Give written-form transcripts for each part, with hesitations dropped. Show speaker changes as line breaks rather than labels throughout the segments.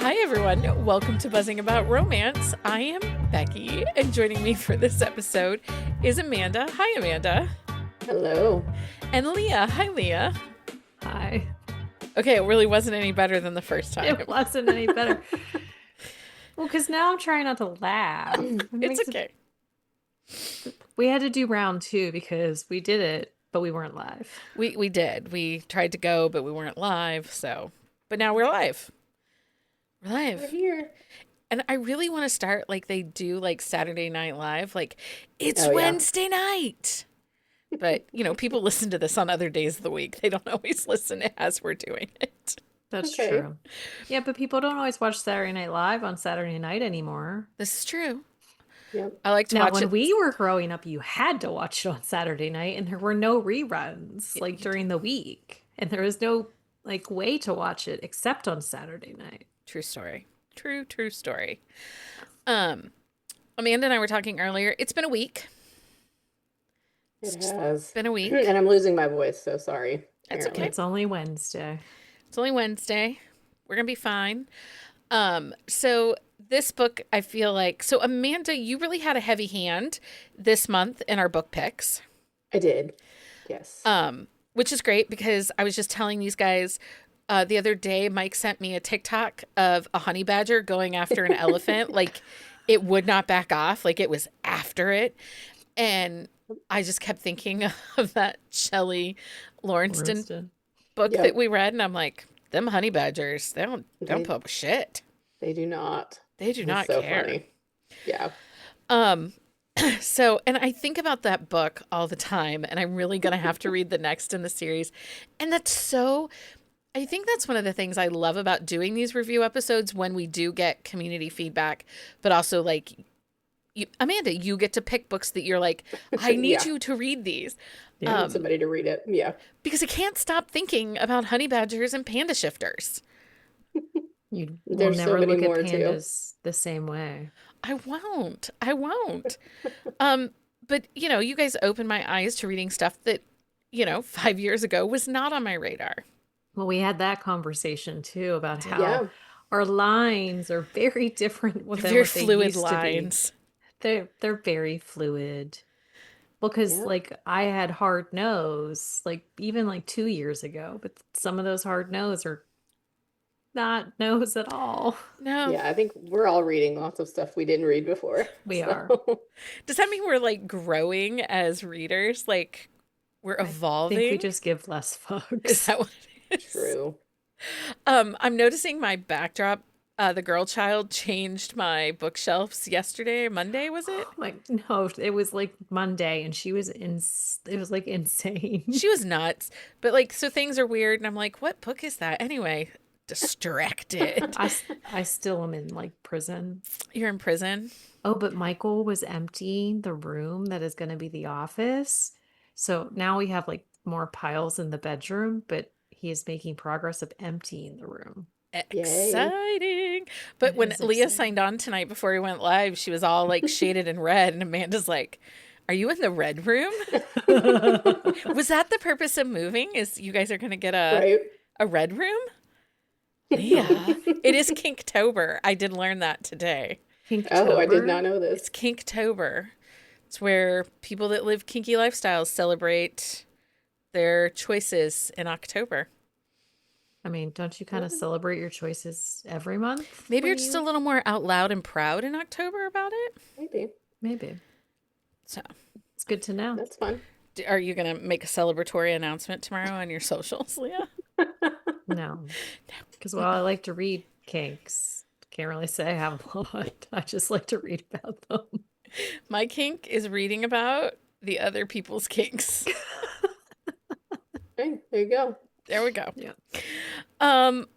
Hi, everyone. Welcome to Buzzing About Romance. I am Becky, and joining me for this episode is Amanda. Hi, Amanda.
Hello.
And Leah. Hi, Leah.
Hi.
Okay, it really wasn't any better than the first time.
It wasn't any better. Well, because now I'm trying not to laugh.
It's okay.
We had to do round two because we did it, but we weren't live.
We did. We tried to go, but we weren't live, so. But now we're live. We're live.
We're here.
And I really want to start like they do, like Saturday Night Live. Like, it's
Oh, yeah.
Wednesday night. But, you know, people listen to this on other days of the week. They don't always listen as we're doing it.
That's
Okay.
true. Yeah, but people don't always watch Saturday Night Live on Saturday night anymore.
This is true.
Yep.
I like to
Now,
watch
when
it.
we were growing up, you had to watch it on Saturday night, and there were no reruns like during the week, and there was no like way to watch it except on Saturday night.
True story. True story. Amanda and I were talking earlier. It's been a week.
It has.
Been a week.
And I'm losing my voice, so sorry.
That's
apparently.
okay.
It's only Wednesday.
It's only Wednesday. We're gonna be fine. So this book, I feel like, so Amanda, you really had a heavy hand this month in our book picks.
I did. Yes.
Which is great because I was just telling these guys the other day, Mike sent me a TikTok of a honey badger going after an elephant. Like, it would not back off. Like, it was after it. And I just kept thinking of that Shelley Lawrence book
Yep.
that we read. And I'm like, them honey badgers, they don't put up with shit.
They do not.
They do
It's
not
so
care.
funny. Yeah.
So, and I think about that book all the time, and I'm really going to have to read the next in the series. And I think that's one of the things I love about doing these review episodes when we do get community feedback, but also like, Amanda, you get to pick books that you're like, I need
Yeah.
you to read these.
I need somebody to read it. Yeah.
Because I can't stop thinking about honey badgers and panda shifters.
You will
There's so
never
many
look at
more, too.
pandas the same way.
I won't. But you know, you guys opened my eyes to reading stuff that, 5 years ago was not on my radar.
Well, we had that conversation too about how
Yeah.
our lines are very different than
Very
what they
fluid
used to be.
lines.
They're very fluid. Well, because
Yeah.
like I had hard nose like even like 2 years ago, but some of those hard nose are not nose at all.
No.
Yeah. I think we're all reading lots of stuff we didn't read before.
We are.
Does that mean we're like growing as readers? Like we're
I
evolving?
think we just give less
Is
fucks.
that what it is?
True.
I'm noticing my backdrop. The girl child changed my bookshelves yesterday. Monday, was it?
Like no, it was like Monday, and she was it was like insane.
She was nuts. But like, so things are weird. And I'm like, what book is that? Anyway, distracted.
I still am in like prison.
You're in prison?
Oh, but Michael was emptying the room that is going to be the office. So now we have like more piles in the bedroom, but he is making progress of emptying the room.
Exciting. But
It
when
is
Leah
exciting.
signed on tonight before we went live, she was all like shaded in red. And Amanda's like, are you in the red room? Was that the purpose of moving? Is you guys are going to get
Right.
a red room? Yeah. It is Kinktober. I did learn that today.
Oh, I did
Inktober?
not know this.
It's Kinktober. It's where people that live kinky lifestyles celebrate their choices in October.
I mean, don't you kind of celebrate your choices every month?
Maybe
when
you're just a
you-
little more out loud and proud in October about it.
Maybe.
Maybe.
So,
It's good to know.
That's fun.
are you going to make a celebratory announcement tomorrow on your socials, Leah?
No. Because while I like to read kinks, can't really say I have a lot. I just like to read about them.
My kink is reading about the other people's kinks.
Hey, there you go.
There we go.
Yeah.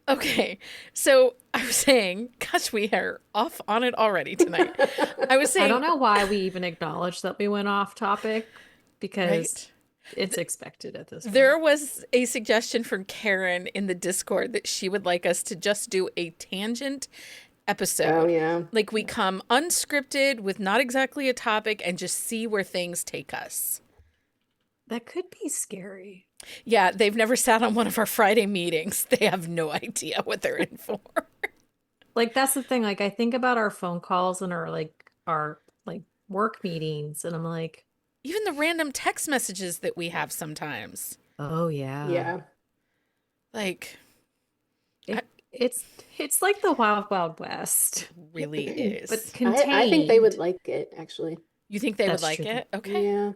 Okay. So I was saying, gosh, we are off on it already tonight. I was saying,
I don't know why we even acknowledged that we went off topic because
Right.
it's expected at this point.
There was a suggestion from Karen in the Discord that she would like us to just do a tangent episode.
Oh, yeah.
Like we come unscripted with not exactly a topic and just see where things take us.
That could be scary.
Yeah, they've never sat on one of our Friday meetings. They have no idea what they're in for.
Like that's the thing. Like I think about our phone calls and our like work meetings, and I'm like,
Even the random text messages that we have sometimes.
oh yeah.
Yeah.
Like, I
It's it's like the Wild Wild West,
really
but
is.
I think they would
contained.
like it, actually.
You think they would
That's
like
true.
it? Okay.
Yeah.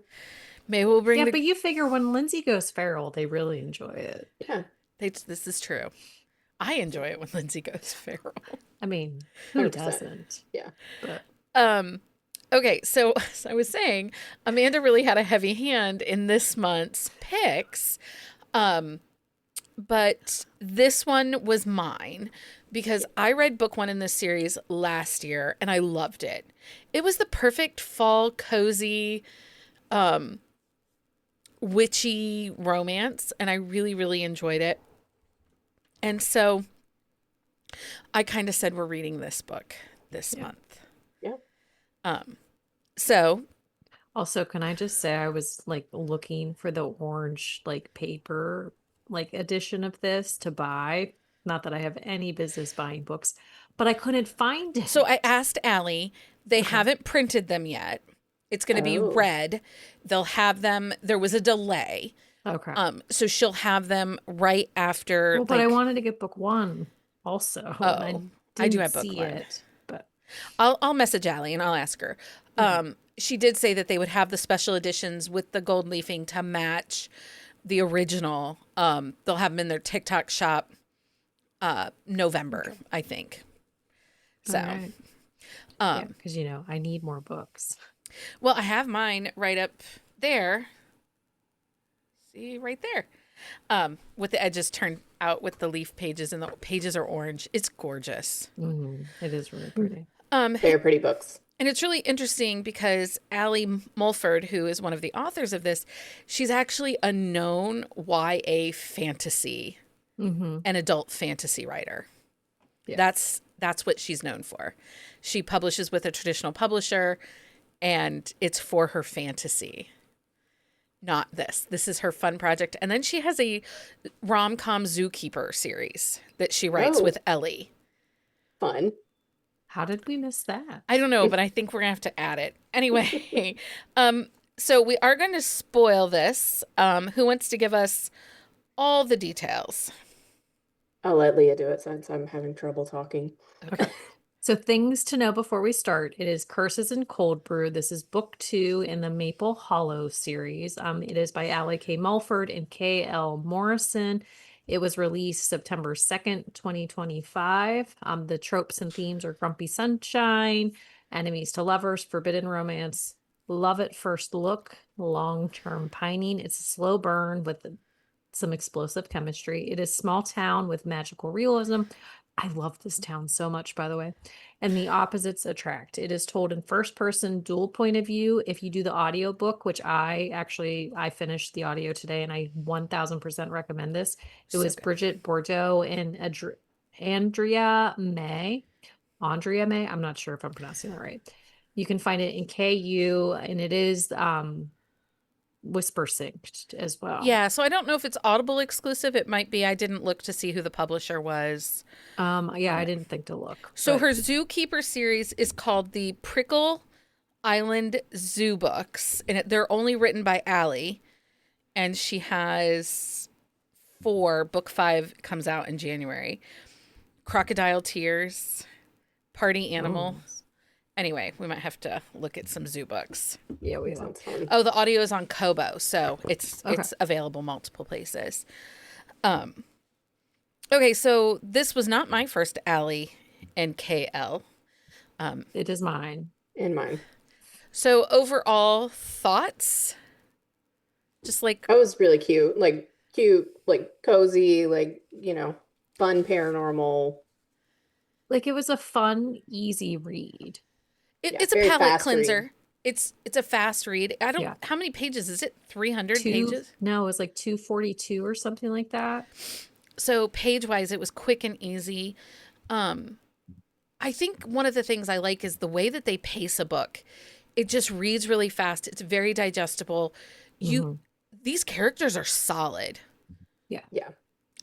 Maybe we'll bring
Yeah,
the
but you figure when Lindsay goes feral, they really enjoy it.
Yeah.
this is true. I enjoy it when Lindsay goes feral.
I mean, who
100%.
doesn't?
Yeah.
But
Um, okay, so as I was saying, Amanda really had a heavy hand in this month's picks. Um, but this one was mine because I read book one in this series last year and I loved it. It was the perfect fall cozy, witchy romance, and I really, really enjoyed it. And so I kind of said we're reading this book this
yeah.
month.
Yeah.
So
Also, can I just say I was like looking for the orange like paper like edition of this to buy. Not that I have any business buying books, but I couldn't find
So I
it.
asked Allie, they
Okay.
haven't printed them yet. It's going to be
Oh.
red. They'll have them. There was a delay.
Okay.
So she'll have them right after,
Well, but I
like,
wanted to get book one also, and I
oh, I do
didn't
have book
see
one.
it. But
I'll message Allie and I'll ask her.
okay.
She did say that they would have the special editions with the gold leafing to match the original. They'll have them in their TikTok shop November,
Okay.
I think.
All
So,
right. Yeah, because I need more books.
well, I have mine right up there. See, right there. With the edges turned out with the leaf pages, and the pages are orange. It's gorgeous.
It is really pretty.
They're pretty books.
And it's really interesting because Allie Mulford, who is one of the authors of this, she's actually a known YA fantasy
Mm-hmm.
and adult fantasy writer.
Yeah.
That's what she's known for. She publishes with a traditional publisher, and it's for her fantasy. Not this. This is her fun project. And then she has a rom-com zookeeper series that she writes
Oh.
with Ellie.
Fun.
How did we miss that?
I don't know, but I think we're gonna have to add it. Anyway, so we are going to spoil this. Who wants to give us all the details?
I'll let Leah do it since I'm having trouble talking.
Okay.
So things to know before we start. It is Curses and Cold Brew. This is book 2 in the Maple Hollow series. It is by Allie K. Mulford and K. Elle Morrison. It was released September 2nd, 2025. The tropes and themes are grumpy sunshine, enemies to lovers, forbidden romance, love at first look, long-term pining. It's a slow burn with some explosive chemistry. It is small town with magical realism. I love this town so much, by the way. And the opposites attract. It is told in first person dual point of view. If you do the audio book, which I finished the audio today and I 1000% recommend this. It
So
was
good.
Bridget Bordeaux and Andrea May. Andrea May. I'm not sure if I'm pronouncing that right. You can find it in KU, and it is whisper synced as well.
Yeah, so I don't know if it's Audible exclusive. It might be. I didn't look to see who the publisher was.
Yeah, I didn't think to look.
So
but
her Zookeeper series is called the Prickle Island Zoo Books, and they're only written by Allie, and she has 4. Book 5 comes out in January. Crocodile Tears, Party Animal.
Oh,
Anyway, we might have to look at some zoo books.
yeah, we will.
Sounds fun.
Oh, the audio is on Kobo, so it's
Okay.
available multiple places. Okay, so this was not my first Allie and KL.
It is mine.
And mine.
So overall thoughts? Just like
That was really cute. Like cute, like cozy, like, fun paranormal.
Like it was a fun, easy read.
Yeah,
it's a
very
palate
fast read.
cleanser. It's a fast read. I don't
Yeah.
how many pages is it? 300 pages?
No, it was like 242 or something like that.
So page-wise it was quick and easy. I think one of the things I like is the way that they pace a book. It just reads really fast. It's very digestible. These characters are solid.
Yeah.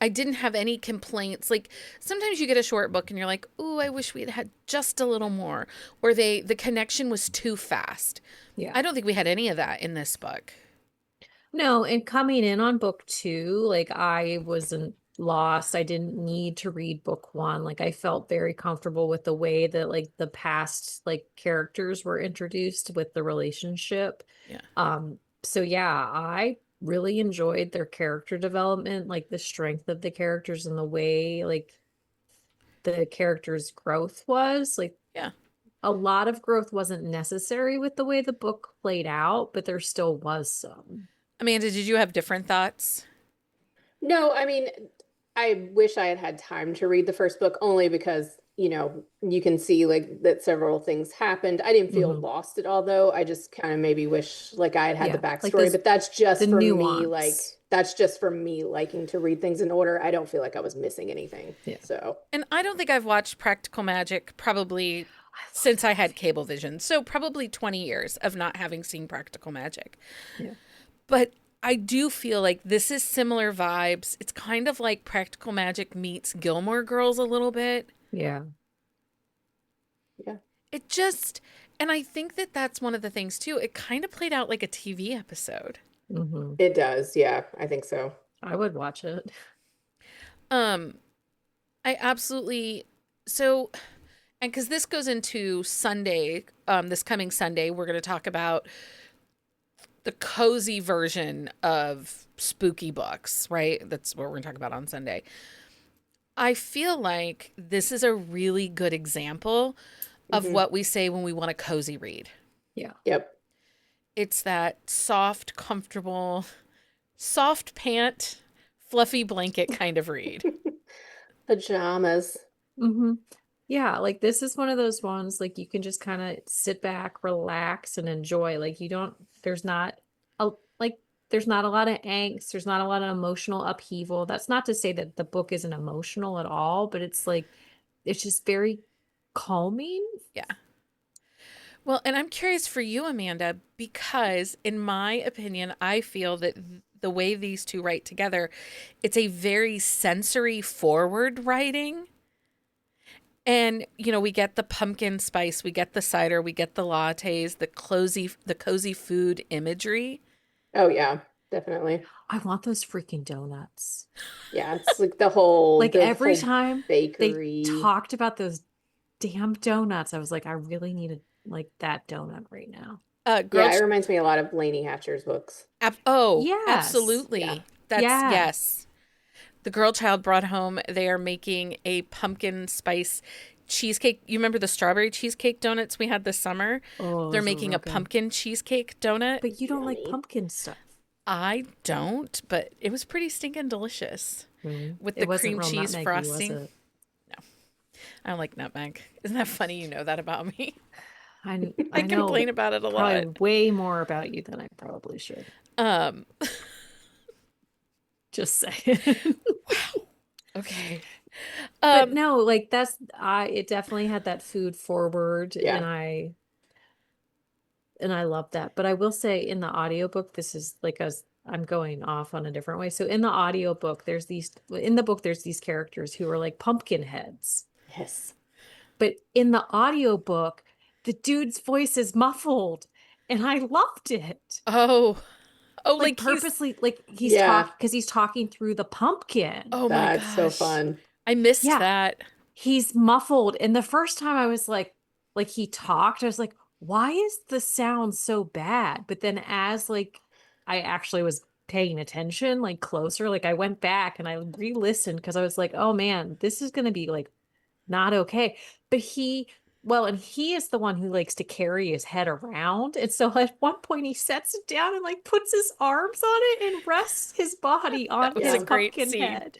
I didn't have any complaints. Like sometimes you get a short book and you're like, "Ooh, I wish we had had just a little more," or the connection was too fast.
Yeah.
I don't think we had any of that in this book.
No, and coming in on book two, like I wasn't lost. I didn't need to read book one. Like I felt very comfortable with the way that like the past like characters were introduced with the relationship.
Yeah.
So yeah, I really enjoyed their character development, like the strength of the characters and the way like the characters' growth was. Like
Yeah.
a lot of growth wasn't necessary with the way the book played out, but there still was some.
Amanda, did you have different thoughts?
No, I mean, I wish I had had time to read the first book only because, you can see like that several things happened. I didn't feel
Mhm.
lost at all though. I just kind of maybe wish like I had had the
Yeah, like
backstory,
this
but that's
the
just from me, like
nuance.
that's just from me liking to read things in order. I don't feel like I was missing anything.
Yeah.
So,
And I don't think I've watched Practical Magic probably
I love
since
that
I had
movie.
Cablevision. So probably 20 years of not having seen Practical Magic.
Yeah.
But I do feel like this is similar vibes. It's kind of like Practical Magic meets Gilmore Girls a little bit.
Yeah.
yeah.
It just, and I think that that's one of the things too. It kind of played out like a TV episode.
Hmm.
It does. Yeah, I think so.
I would watch it.
Um, I absolutely, so, and because this goes into Sunday, this coming Sunday, we're going to talk about the cozy version of spooky books, right? That's what we're going to talk about on Sunday. I feel like this is a really good example of
Hmm.
what we say when we want a cozy read.
Yeah.
Yep.
It's that soft, comfortable, soft pant, fluffy blanket kind of read.
Pajamas.
Hmm. Yeah, like this is one of those ones like you can just kind of sit back, relax, and enjoy. Like you don't, there's not a like there's not a lot of angst, there's not a lot of emotional upheaval. That's not to say that the book isn't emotional at all, but it's like it's just very calming.
Yeah. Well, and I'm curious for you, Amanda, because in my opinion, I feel that the way these two write together, it's a very sensory forward writing. And we get the pumpkin spice, we get the cider, we get the lattes, the cozy food imagery.
Oh yeah, definitely.
I want those freaking donuts.
Yeah, it's like the whole
Like
the
every
whole
time they
bakery.
talked about those damn donuts, I was like, I really need like that donut right now.
Girl,
Yeah, it reminds me a lot of Lainey Hatcher's books.
oh,
Yes.
Yeah.
absolutely. That's
Yeah.
yes. The girl child brought home. They are making a pumpkin spice cheesecake. You remember the strawberry cheesecake donuts we had this summer?
Oh,
They're
those are
making a
real good.
pumpkin cheesecake donut.
But you don't like
Yummy.
pumpkin stuff.
I don't, but it was pretty stinking delicious
Really?
with the
It wasn't
cream
real
cheese
nutmeggy, was
frosting.
it?
I don't like nutmeg. Isn't that funny? You know that about me. I
I
complain
know
about it a lot.
probably way more about you than I probably should.
Um,
Just saying.
okay.
But
Um,
no, like that's it definitely had that food forward
Yeah.
and I love that. But I will say in the audiobook, this is like I'm going off on a different way. So in the audiobook, in the book, there's these characters who are like pumpkin heads.
Yes.
But in the audiobook, the dude's voice is muffled. And I loved it.
oh, oh,
Like
like he's,
purposely, like
Yeah,
because he's talking through the pumpkin.
oh my
that's so
gosh.
fun.
I missed
Yeah.
that.
He's muffled. And the first time I was like he talked, I was like, why is the sound so bad? But then as like I actually was paying attention, like closer, like I went back and I re-listened because I was like, oh man, this is gonna be like not okay. But and he is the one who likes to carry his head around. And so at one point he sets it down and like puts his arms on it and rests his body
That
on
was a
his
Yeah.
great
pumpkin
scene.
head.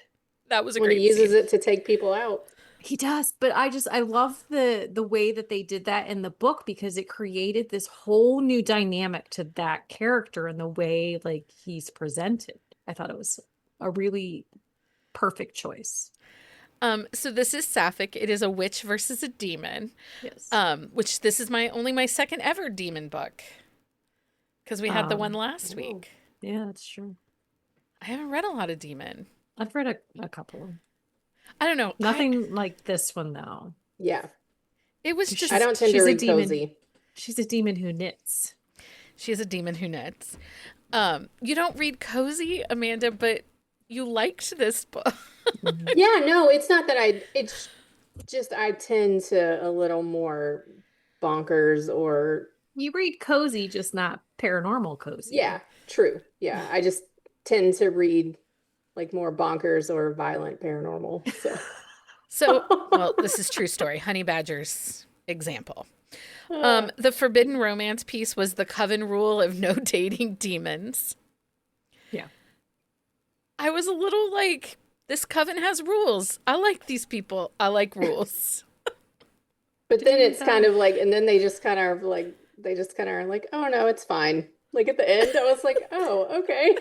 That was a
When he
great
uses
scene.
it to take people out.
He does, but I love the way that they did that in the book because it created this whole new dynamic to that character and the way like he's presented. I thought it was a really perfect choice.
So this is Sapphic. It is a witch versus a demon.
Yes.
Which this is my second ever demon book. Because we had the one last
Oh.
week.
Yeah, that's true.
I haven't read a lot of demon.
I've read a couple.
I don't know.
Nothing like this one though.
Yeah.
It was
'Cause
I don't
just
tend to
she's a
read
demon.
cozy.
She's a demon who knits.
she's a demon who knits. You don't read cozy, Amanda, but you liked this book.
Mhm.
Yeah, no, it's not that it's just I tend to a little more bonkers or
You read cozy, just not paranormal
yeah,
cozy.
true. Yeah, I just tend to read like more bonkers or violent paranormal. So,
So, well, this is true story. Honey Badger's example.
Uh,
The forbidden romance piece was the coven rule of no dating demons.
Yeah.
I was a little like, this coven has rules. I like these people. I like rules.
but
Did
then
you read
it's kind
that?
of like, and then they just kind of like they just kind of are like, oh no, it's fine. Like at the end, I was like, oh, okay.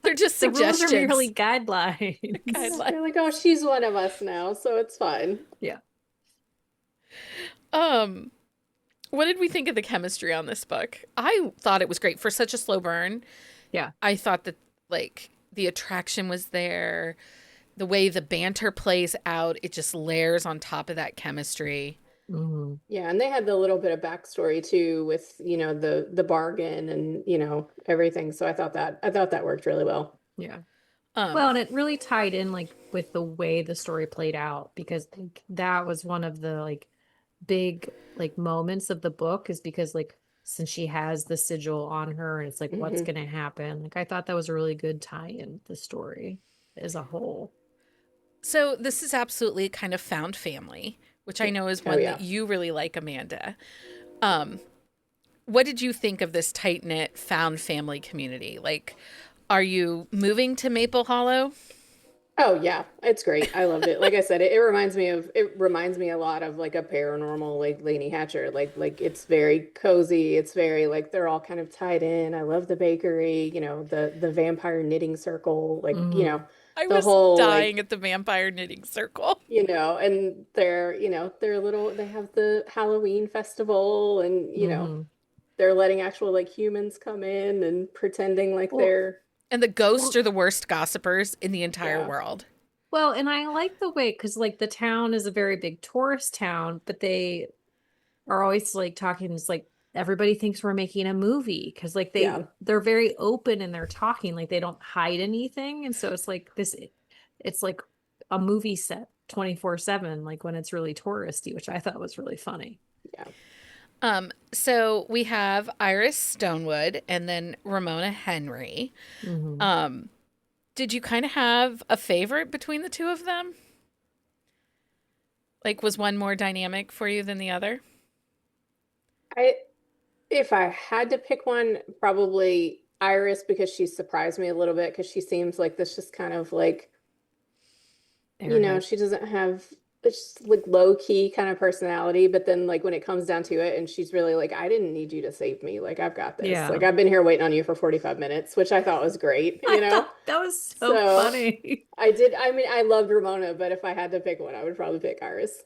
They're just
The rules are merely
suggestions.
guidelines.
Yeah,
Guidelines.
they're like, oh, she's one of us now, so it's fine.
Yeah.
Um, what did we think of the chemistry on this book? I thought it was great for such a slow burn.
Yeah.
I thought that like the attraction was there, the way the banter plays out, it just layers on top of that chemistry.
Hmm.
Yeah, and they had the little bit of backstory too with, the bargain and, everything. So I thought that worked really well.
Yeah.
Um,
Well, and it really tied in like with the way the story played out because like, that was one of the like big like moments of the book is because like since she has the sigil on her and it's like what's
Hmm.
gonna happen. Like I thought that was a really good tie in the story as a whole.
so this is absolutely kind of found family, which I
Yeah.
know is
Oh
one
yeah.
that you really like, Amanda. Um, what did you think of this tight knit found family community? Like, are you moving to Maple Hollow?
Oh yeah, it's great. I loved it. Like I said, it reminds me a lot of like a paranormal like Laney Hatcher. Like it's very cozy. It's very like they're all kind of tied in. I love the bakery, the vampire knitting circle, like,
Hmm.
I
the
was
whole
dying
like,
at the vampire knitting circle.
and they're little they have the Halloween festival and,
Hmm.
they're letting actual like humans come in and pretending like
Well,
they're
And the ghosts
well,
are the worst gossipers in the entire
yeah.
world.
well, and I like the way because like the town is a very big tourist town, but they are always like talking. It's like everybody thinks we're making a movie because like
Yeah.
they're very open and they're talking like they don't hide anything, and so it's like this. It's like a movie set 24/7, like when it's really touristy, which I thought was really funny.
Yeah.
So we have Iris Stonewood and then Ramona Henry.
Hmm.
Um, did you kind of have a favorite between the two of them? Like, was one more dynamic for you than the other?
I If I had to pick one, probably Iris because she surprised me a little bit because she seems like this just kind of like,
Airhead.
she doesn't have it's just like low key kind of personality, but then like when it comes down to it and she's really like, I didn't need you to save me. Like I've got this. Like
Yeah.
I've been here waiting on you for 45 minutes, which I thought was great,
I thought that was so
So
funny.
I mean, I loved Ramona, but if I had to pick one, I would probably pick Iris.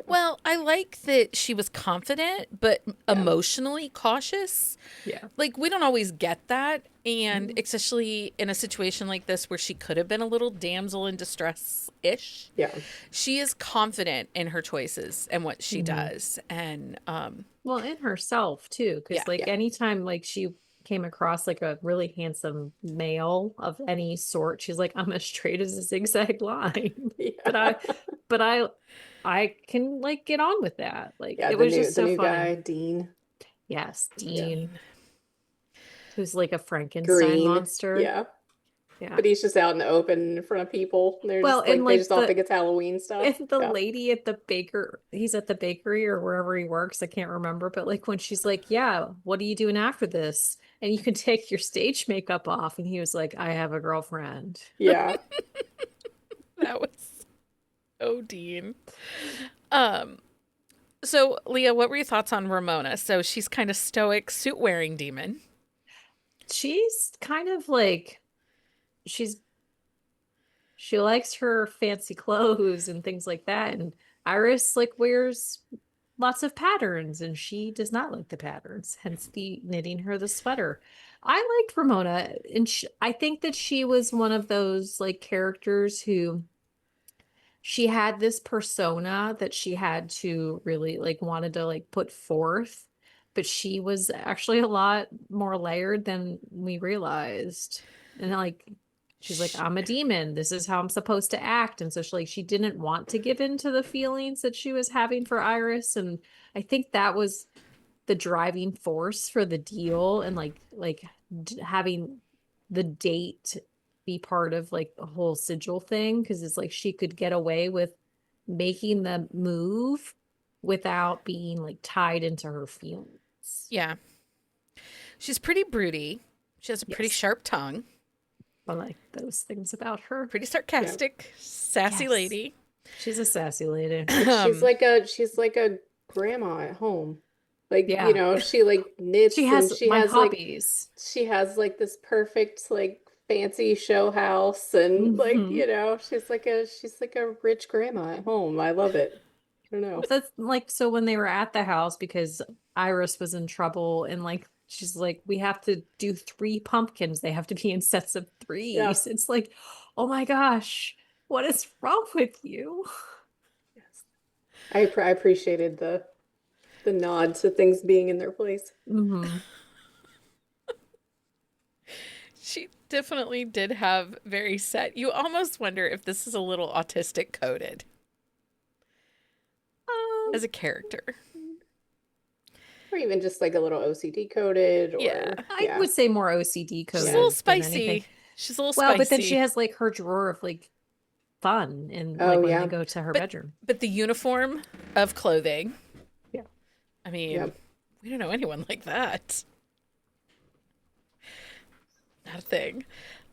Well, I like that she was confident, but
Yeah.
emotionally cautious.
Yeah.
Like, we don't always get that. And
Mhm.
especially in a situation like this where she could have been a little damsel in distress ish,
Yeah.
she is confident in her choices and what she
Mhm.
does. And
Well, in herself too,
yeah,
because like
Yeah.
anytime like she came across like a really handsome male of any sort, she's like, I'm as straight as a zigzag line. But
Yeah.
I, but I can like get on with that. Like
Yeah,
it
the
was
new
just
the
so
new
funny.
guy, Dean.
Yes,
Yeah.
Dean,
Dean.
who's like a Frankenstein
Green.
monster.
Yeah.
Yeah.
But he's just out in the open in front of people. And they're
Well,
just
and
like they
like
just all think it's Halloween stuff.
and the
Yeah.
lady at the he's at the bakery or wherever he works, I can't remember, but like when she's like, yeah, what are you doing after this? And you can take your stage makeup off. And he was like, I have a girlfriend.
Yeah.
That was so Dean. Um, so Leah, what were your thoughts on Ramona? So she's kind of stoic, suit wearing demon.
She's kind of like, she's, she likes her fancy clothes and things like that. And Iris like wears lots of patterns and she does not like the patterns, hence the knitting her the sweater. I liked Ramona, and I think that she was one of those like characters who she had this persona that she had to really like wanted to like put forth, but she was actually a lot more layered than we realized. And like she's like,
Sh-
I'm a demon. This is how I'm supposed to act. And so she didn't want to give in to the feelings that she was having for Iris. And I think that was the driving force for the deal, and having the date be part of like the whole sigil thing, because it's like she could get away with making the move without being like tied into her feelings.
Yeah. She's pretty broody. She has a pretty
Yes,
sharp tongue.
I like those things about her.
Pretty
Yeah.
sarcastic, sassy
Yes,
lady.
she's a sassy lady.
Like
Um,
she's like a grandma at home. Like,
Yeah,
she like
she
knits and
has my hobbies.
she has like this perfect like fancy show house and like,
Hmm.
she's like a rich grandma at home. I love it. I don't know.
That's like, so when they were at the house because Iris was in trouble, and like she's like, we have to do 3 pumpkins. They have to be in sets of
Yeah.
threes. It's like, oh my gosh, what is wrong with you?
Yes. I appreciated the nod to things being in their place.
Hmm.
she definitely did have very set. You almost wonder if this is a little autistic coded
Um,
as a character.
Or even just like a little OCD coded
Yeah.
or
I
yeah.
would say more OCD
She's a little
Yeah.
coded than anything.
spicy. She's a little
Well, but then she
spicy.
has like her drawer of like fun, and like
Oh
when they
yeah.
go to her
But
bedroom.
but the uniform of clothing,
Yeah.
I mean,
Yep.
we don't know anyone like that. Not a thing.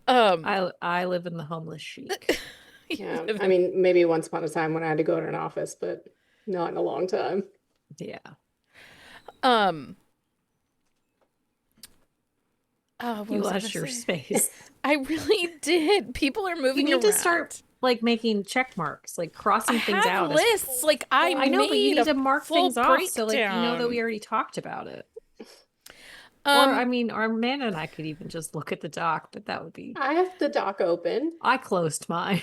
Um
I live in the homeless chic.
you
Yeah.
live
I
in-
mean, maybe once upon a time when I had to go to an office, but not in a long time.
Yeah.
um oh, what
You
was I gonna
lost your
say?
space.
I really did. People are
You
moving
need to
around.
start like making check marks, like
I
crossing things
have
out as
lists. Like I
I know, but you
made
need
a
to mark
full
things off so like you know that we
breakdown.
already talked about it. Or I
Um,
mean, our man and I could even just look at the doc, but that would be
I have the dock open.
I closed mine.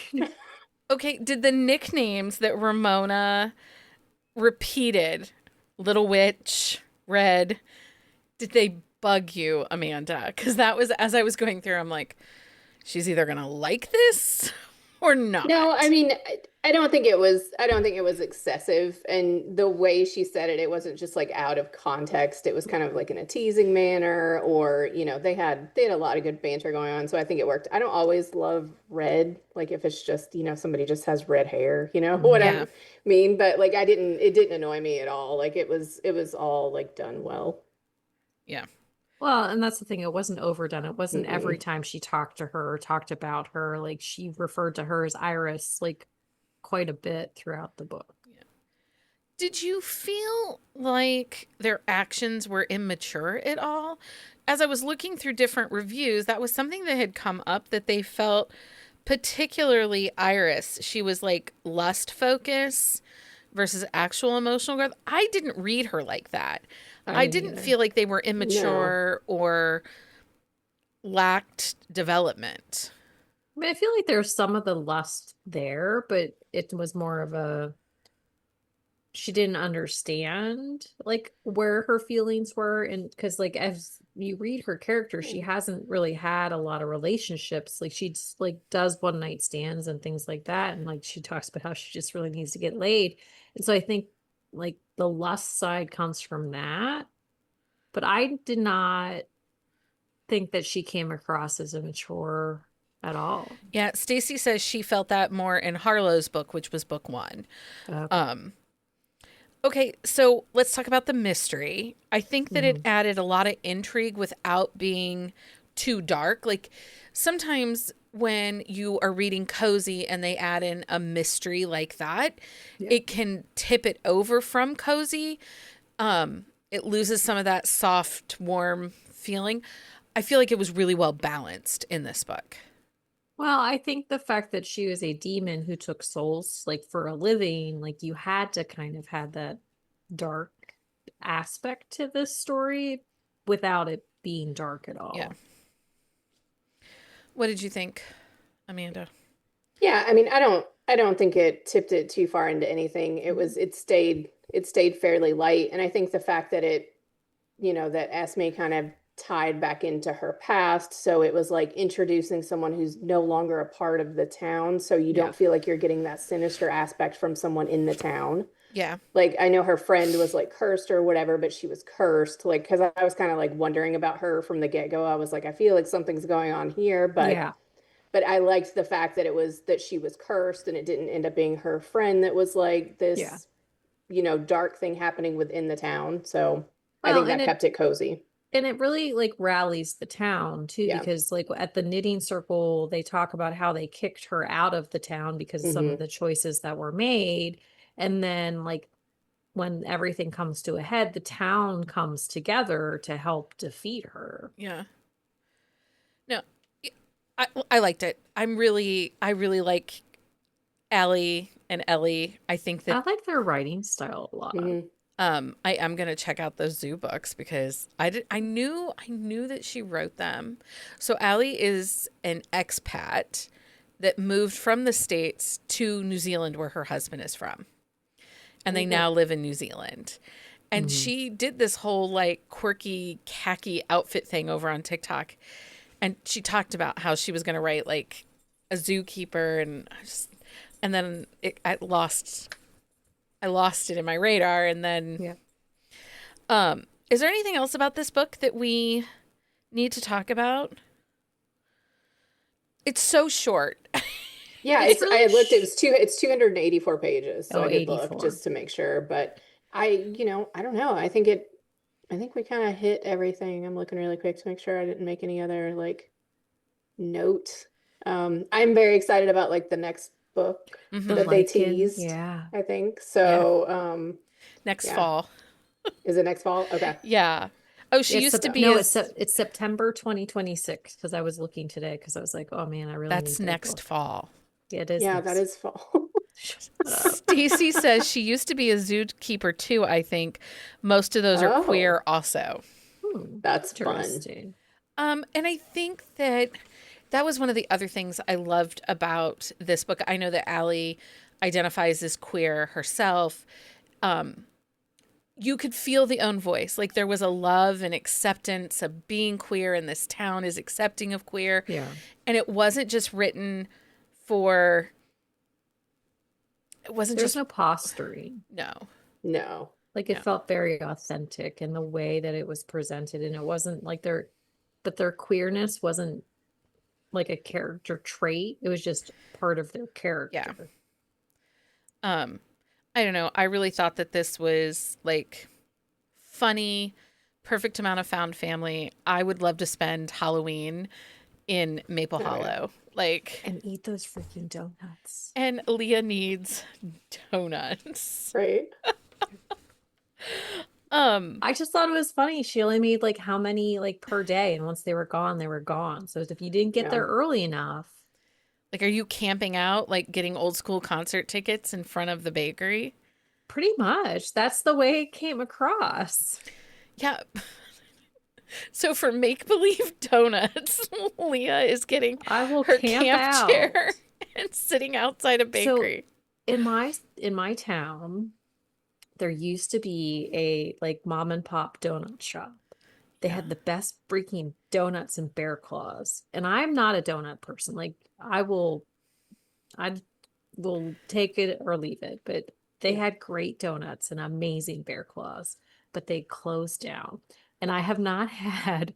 okay, did the nicknames that Ramona repeated, Little Witch, Red, did they bug you, Amanda? Because that was, as I was going through, I'm like, she's either gonna like this or
No, I
not.
mean, I don't think it was excessive. And the way she said it, it wasn't just like out of context. It was kind of like in a teasing manner, or, they had a lot of good banter going on. So I think it worked. I don't always love red, like if it's just, somebody just has red hair, what
Mhm.
Yeah,
I mean. But like it didn't annoy me at all. Like it was all like done well.
yeah.
Well, and that's the thing, it wasn't overdone. It wasn't every
Mm-mm.
time she talked to her or talked about her, like she referred to her as Iris like quite a bit throughout the book.
Did you feel like their actions were immature at all? As I was looking through different reviews, that was something that had come up that they felt, particularly Iris. She was like lust focus versus actual emotional growth. I didn't read her like that.
I
I
didn't
didn't
either.
feel like they were
No.
immature or lacked development.
I mean, I feel like there's some of the lust there, but it was more of a she didn't understand like where her feelings were, and because like as you read her character, she hasn't really had a lot of relationships. Like she just like does one night stands and things like that, and like she talks about how she just really needs to get laid. And so I think like the lust side comes from that, but I did not think that she came across as immature at all.
Yeah, Stacy says she felt that more in Harlow's book, which was book one.
Okay.
Um, Okay, so let's talk about the mystery. I think that it
Mhm.
added a lot of intrigue without being too dark. Like sometimes when you are reading cozy and they add in a mystery like that,
Yeah.
it can tip it over from cozy. It loses some of that soft, warm feeling. I feel like it was really well balanced in this book.
Well, I think the fact that she was a demon who took souls like for a living, like you had to kind of have that dark aspect to this story without it being dark at
Yeah.
all.
What did you think, Amanda?
Yeah, I mean, I don't think it tipped it too far into anything. It stayed fairly light. And I think the fact that that Esme kind of tied back into her past, so it was like introducing someone who's no longer a part of the town, so you
Yeah.
don't feel like you're getting that sinister aspect from someone in the town.
Yeah.
Like I know her friend was like cursed or whatever, but she was cursed. Like because I was kind of like wondering about her from the get-go. I was like, I feel like something's going on here, but
Yeah.
but I liked the fact that it was that she was cursed and it didn't end up being her friend that was like
Yeah.
this, dark thing happening within the town. So I
Well,
think that kept it cozy.
and it really like rallies the town too,
Yeah.
because like at the knitting circle, they talk about how they kicked her out of the town because of some of
Hmm.
the choices that were made. And then like when everything comes to a head, the town comes together to help defeat her.
Yeah. No, I liked it. I really like Allie and Ellie. I think
I
that
like their writing style a lot.
Hmm.
I am gonna check out those zoo books because I knew that she wrote them. So Allie is an expat that moved from the States to New Zealand where her husband is from. And they
Oh.
now live in New Zealand. And
Mhm.
she did this whole like quirky khaki outfit thing over on TikTok. And she talked about how she was going to write like a zookeeper and then I lost it in my radar and then
Yeah.
is there anything else about this book that we need to talk about? It's so short.
Yeah,
It's
I
really
had looked, it's 284 pages, so
oh,
I did look
84.
just to make sure, but I don't know. I think we kind of hit everything. I'm looking really quick to make sure I didn't make any other like note. I'm very excited about like the next book
The
Hmm.
that they
lichen,
teased,
yeah.
I think.
Yeah.
So,
Next
yeah.
fall.
Is it next fall? Okay.
Yeah. Oh, she
It's
used to be
no,
as
it's September 2026 because I was looking today because I was like, oh man, I really
that's
need that
next
book.
fall.
Yeah, it is
Yeah, that
next.
is fall.
Shut up.
Stacy says she used to be a zookeeper too, I think. Most of those are
Oh,
queer also.
that's fun.
Interesting.
And I think that that was one of the other things I loved about this book. I know that Allie identifies as queer herself. You could feel the own voice. Like there was a love and acceptance of being queer, and this town is accepting of queer.
Yeah.
And it wasn't just written for, it wasn't
There's
just,
no posturing.
no,
No.
Like it
no.
felt very authentic in the way that it was presented. And it wasn't like their queerness wasn't like a character trait. It was just part of their
Yeah.
character.
Um, I don't know. I really thought that this was like funny, perfect amount of found family. I would love to spend Halloween in Maple
Oh yeah.
Hollow. Like,
And eat those freaking donuts.
and Leah needs donuts.
Right.
I just thought it was funny. She only made like how many like per day, and once they were gone, they were gone. So if you didn't get
Yeah.
there early enough,
Like, are you camping out, like getting old school concert tickets in front of the bakery?
pretty much that's the way it came across.
Yeah. So for make believe donuts, Leah is getting
I will
her
camp
camp chair
out.
and sitting outside a
So
bakery.
in my town, there used to be a like mom and pop donut shop. They
Yeah.
had the best freaking donuts and bear claws. And I'm not a donut person. Like I will take it or leave it, but they
Yeah.
had great donuts and amazing bear claws, but they closed down. And I have not had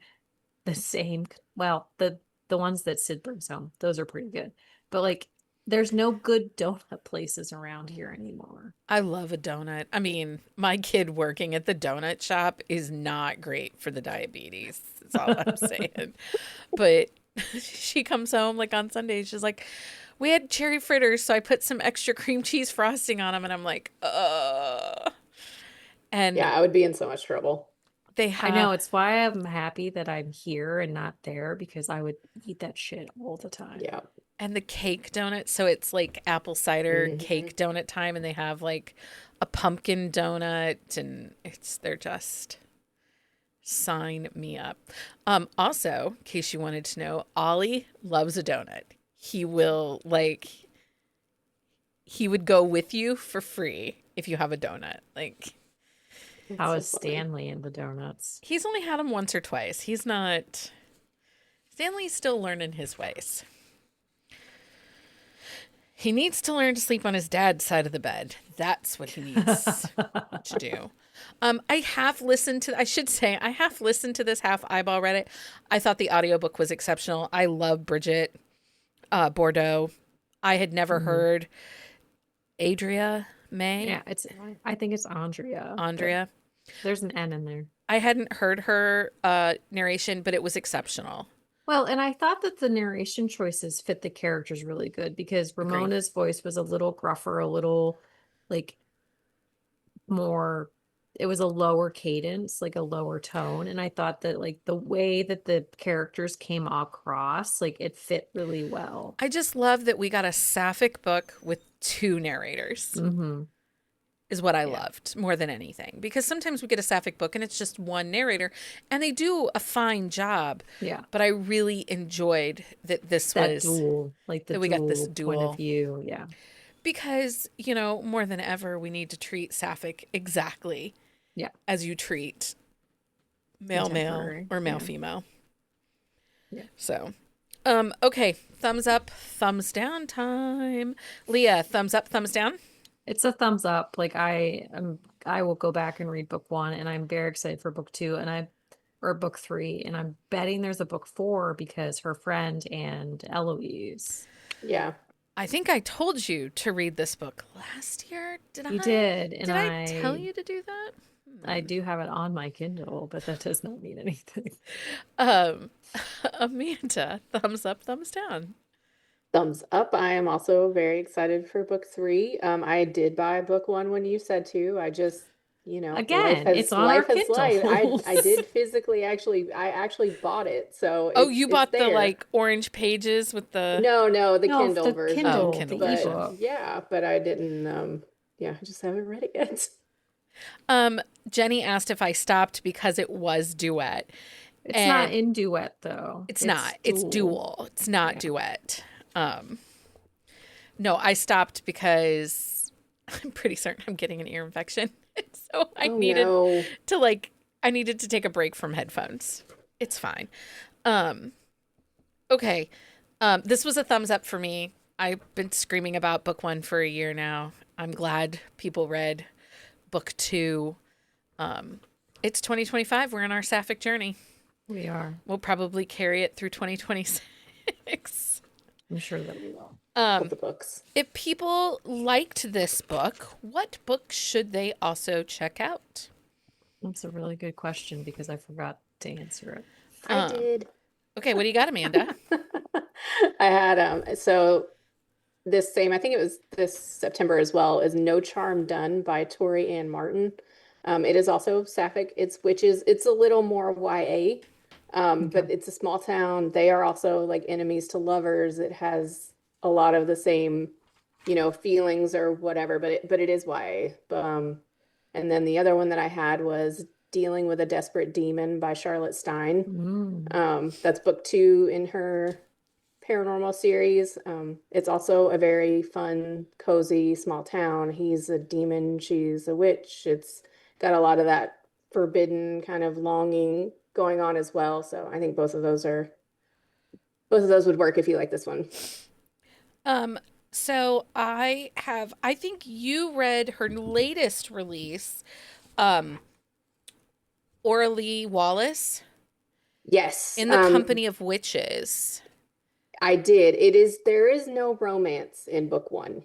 the same, well, the ones that Sid brings home, those are pretty good. But like there's no good donut places around here anymore.
I love a donut. I mean, my kid working at the donut shop is not great for the diabetes. That's all I'm saying. But she comes home like on Sundays. She's like, we had cherry fritters, so I put some extra cream cheese frosting on them. And I'm like, And
Yeah, I would be in so much trouble.
they
I
have,
know it's why I'm happy that I'm here and not there because I would eat that shit all the time.
Yeah.
and the cake donut. So it's like apple cider
Hmm.
cake donut time. And they have like a pumpkin donut. And they're just Sign me up. Also, in case you wanted to know, Ollie loves a donut. He will he would go with you for free if you have a donut. Like
That's
How
so
is
funny.
Stanley in the donuts?
he's only had them once or twice. He's not Stanley's still learning his ways. He needs to learn to sleep on his dad's side of the bed. That's what he needs to do. I have listened to, I should say, I have listened to this half eyeball read it. I thought the audiobook was exceptional. I love Bridget Bordeaux. I had never
Mhm.
heard Adria May,
Yeah, I think it's Andrea, but
Andrea.
there's an N in there.
I hadn't heard her narration, but it was exceptional.
Well, and I thought that the narration choices fit the characters really good because
Agree.
Ramona's voice was a little gruffer, a little like more, it was a lower cadence, like a lower tone. And I thought that like the way that the characters came across, like it fit really well.
I just love that we got a sapphic book with two narrators.
Mm-hmm.
Is what I
Yeah.
loved more than anything. Because sometimes we get a sapphic book and it's just one narrator and they do a fine job.
Yeah.
But I really enjoyed that this
That
was
dual, like the
that we got this
dual point of
dual
view. Yeah.
because, you know, more than ever we need to treat sapphic exactly
Yeah.
as you treat male male
Contemporary.
or male
Yeah.
female.
Yeah.
So, okay, thumbs up, thumbs down time. Leah, thumbs up, thumbs down.
It's a thumbs up. Like I will go back and read book 1 and I'm very excited for book 2 or book 3 and I'm betting there's a book 4 because her friend and Eloise.
Yeah.
I think I told you to read this book last year. Did
You
I?
did, and
Did I tell you to do that?
I do have it on my Kindle, but that does not mean anything.
Um, Amanda, thumbs up, thumbs down.
Thumbs up. I am also very excited for book 3. I did buy book 1 when you said to. I just,
Again, it's on our
life has life. I
Kindles.
did physically I actually bought it. So
Oh, you
it's
bought the
there.
like orange pages with the.
No, the
No,
Kindle
the
version.
Kindle,
Kindle
the
But
version.
ebook.
yeah, but I didn't yeah, I just haven't read it yet.
Jenny asked if I stopped because it was duet,
It's not
and
in duet though.
it's not. It's dual. It's not
Yeah.
duet. No, I stopped because I'm pretty certain I'm getting an ear infection, so I
Oh
needed
no.
to I needed to take a break from headphones. It's fine. Okay. This was a thumbs up for me. I've been screaming about book 1 for a year now. I'm glad people read book 2. It's 2025. We're in our sapphic journey.
We are.
We'll probably carry it through 2026.
I'm sure that we will.
Of the books.
If people liked this book, what book should they also check out?
That's a really good question because I forgot to answer it.
I did.
Okay, what do you got, Amanda?
I had so this same, I think it was this September as well, is No Charm Done by Tori Ann Martin. It is also sapphic. It's witches. It's a little more YA, but
Okay.
it's a small town. They are also like enemies to lovers. It has a lot of the same, feelings or whatever, but it is YA. And then the other one that I had was Dealing with a Desperate Demon by Charlotte Stein. That's book 2 in her paranormal series. It's also a very fun, cozy, small town. He's a demon, she's a witch. It's got a lot of that forbidden kind of longing going on as well. So I think both of those would work if you like this one.
So I think you read her latest release, Orly Wallace,
Yes.
In the Company of Witches.
I did. There is no romance in book 1.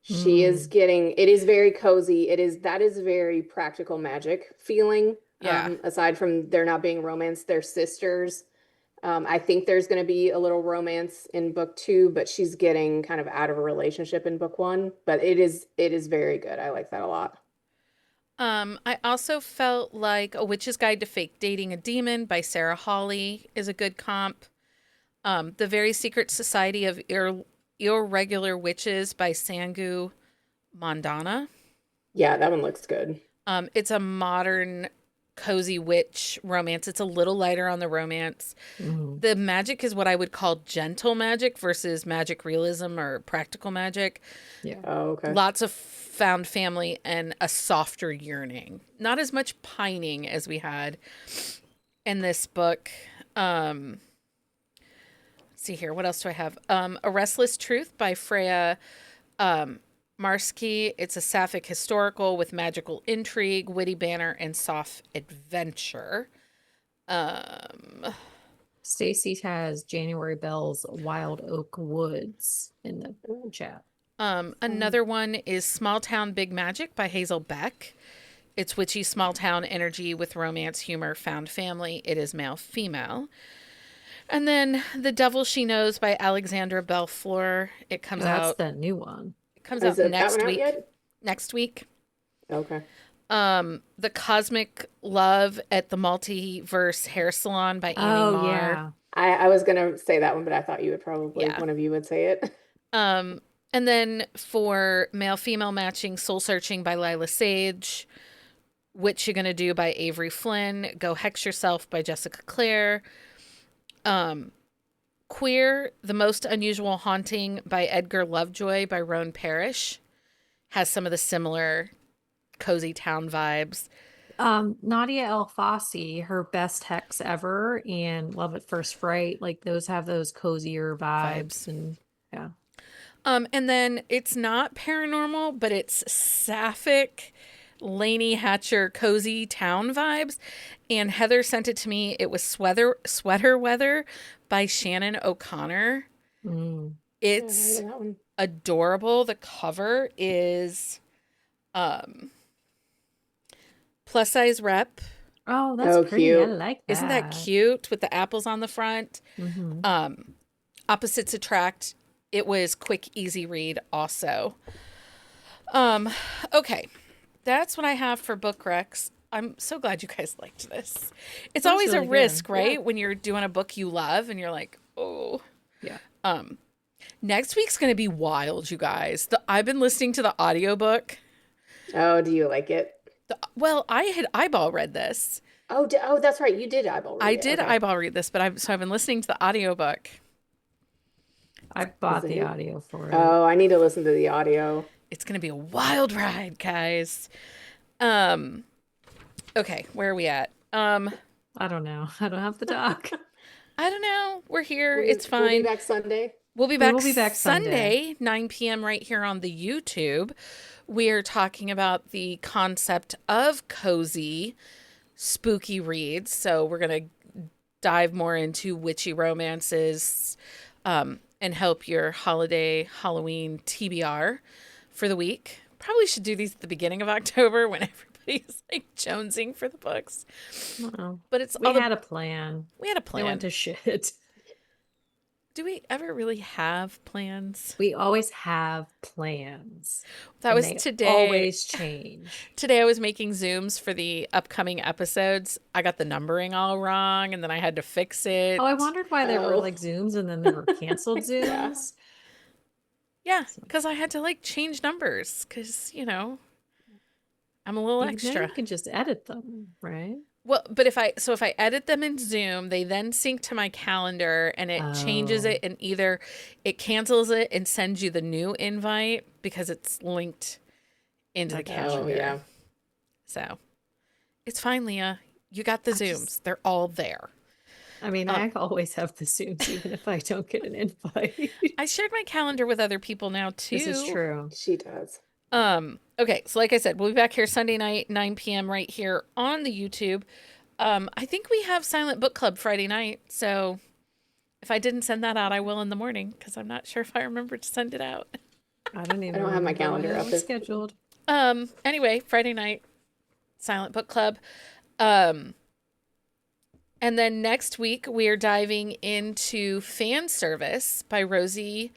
She is it is very cozy. That is very practical magic feeling.
Yeah.
Aside from there not being romance, they're sisters. I think there's going to be a little romance in book 2, but she's getting kind of out of a relationship in book 1. But it is very good. I like that a lot.
I also felt like A Witch's Guide to Fake Dating a Demon by Sarah Hawley is a good comp. The Very Secret Society of Irregular Witches by Sangu Mandana.
Yeah, that one looks good.
It's a modern cozy witch romance. It's a little lighter on the romance.
Mhm.
The magic is what I would call gentle magic versus magic realism or practical magic.
Yeah.
Oh, okay.
Lots of found family and a softer yearning. Not as much pining as we had in this book. Let's see here. What else do I have? A Restless Truth by Freya Marsky. It's a sapphic historical with magical intrigue, witty banter, and soft adventure. Um,
Stacy has January Bell's Wild Oak Woods in the
Ooh,
chat.
Another one is Small Town Big Magic by Hazel Beck. It's witchy small town energy with romance, humor, found family. It is male, female. And then The Devil She Knows by Alexandra Belfleur. It
Oh,
comes
that's
out.
the new one.
It comes
is
out
that
next
one out
week.
yet?
Next week.
Okay.
The Cosmic Love at the Multiverse Hair Salon by Amy
Oh,
Marr.
yeah.
I was gonna say that one, but I thought you would probably
Yeah.
one of you would say it.
And then for male female matching, Soul Searching by Lila Sage. What You Gonna Do by Avery Flynn. Go Hex Yourself by Jessica Clare. Queer, The Most Unusual Haunting by Edgar Lovejoy by Roan Parrish. Has some of the similar cozy town vibes.
Nadia El Fassi, her best hex ever, and Love at First Fright, like those have those cozier vibes, and yeah.
And then it's not paranormal, but it's sapphic, Lainey Hatcher, cozy town vibes. And Heather sent it to me. It was Sweater Weather by Shannon O'Connor.
Mm.
Yeah, I
It's
heard of that one.
adorable. The cover is plus size rep.
Oh, that's
Oh,
pretty. I
cute.
like
Isn't that
that.
cute with the apples on the front?
Mm-hmm.
Opposites Attract. It was quick, easy read also. Okay. That's what I have for book recs. I'm so glad you guys liked this. It's
That was
always
really
a
good.
risk, right?
Yeah.
When you're doing a book you love and you're like, oh.
Yeah.
Next week's going to be wild, you guys. I've been listening to the audiobook.
Oh, do you like it?
Well, I had eyeball read this.
Oh, that's right. You did eyeball read
I
it.
did
Okay.
eyeball read this, but I've been listening to the audiobook.
I bought
Is
the
it?
audio for it.
Oh, I need to listen to the audio.
It's going to be a wild ride, guys. Okay, where are we at?
I don't know. I don't have the doc.
I don't know. We're here. It's
We'll be
fine.
back Sunday.
We'll be
We
back,
will be back
Sunday, 9 p.m. right here on the YouTube. We are talking about the concept of cozy, spooky reads. So we're going to dive more into witchy romances and help your holiday Halloween TBR for the week. Probably should do these at the beginning of October when everybody's like jonesing for the books.
Uh-oh.
But it's
We
all
had a plan.
we had a
They
plan.
went to shit.
Do we ever really have plans?
We always have plans.
That
and
was
they
today.
always change.
Today I was making Zooms for the upcoming episodes. I got the numbering all wrong and then I had to fix it.
Oh, I wondered why there were
Oh.
like Zooms and then there were canceled Zooms.
Yeah, because I had to like change numbers because, I'm a little
Now
extra.
you can just edit them, right?
Well, but if I edit them in Zoom, they then sync to my calendar and it changes it, and either it cancels it and sends you the new invite because it's linked into the
Okay.
calendar.
Oh, yeah.
So it's fine, Leah. You got the Zooms. They're all there.
I mean, I always have the Zooms, even if I don't get an invite.
I shared my calendar with other people now too.
This is true.
She does.
Okay, so like I said, we'll be back here Sunday night, 9 p.m. right here on the YouTube. I think we have Silent Book Club Friday night, so if I didn't send that out, I will in the morning because I'm not sure if I remember to send it out.
I don't even
I don't have my
remember when
calendar
it
up.
was scheduled.
Anyway, Friday night, Silent Book Club. And then next week we are diving into Fan Service by Rosie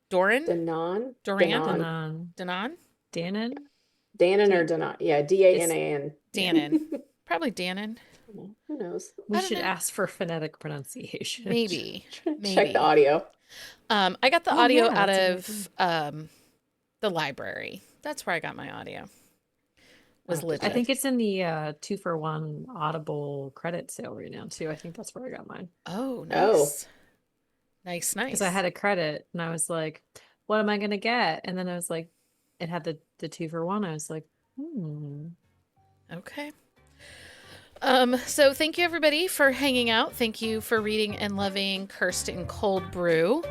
Doran.
Danon?
Danan?
Dannon?
Dannon or Danon? Yeah, Danan.
Dannon. Probably Dannon.
Who knows?
We
I don't
should
know.
ask for phonetic pronunciation.
Maybe.
Check the audio.
I got the
Oh,
audio
yeah,
out
that's a good
of the library. That's where I got my audio. was
I'll have to
legit.
I
check.
think it's in the 2-for-1 Audible credit sale right now too. I think that's where I got mine.
Oh,
Oh.
nice. Nice,
Because I
nice.
had a credit and I was like, what am I gonna get? And then I was like, it had the 2-for-1. I was like,
Okay. So thank you everybody for hanging out. Thank you for reading and loving Cursed and Cold Brew.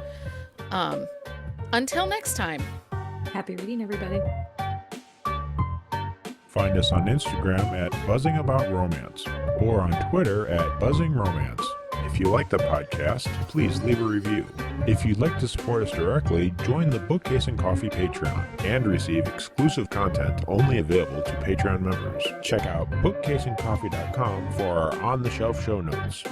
Until next time.
happy reading, everybody.
Find us on Instagram at Buzzing About Romance or on Twitter at Buzzing Romance. If you like the podcast, please leave a review. If you'd like to support us directly, join the Bookcase and Coffee Patreon and receive exclusive content only available to Patreon members. Check out bookcaseandcoffee.com for our on-the-shelf show notes.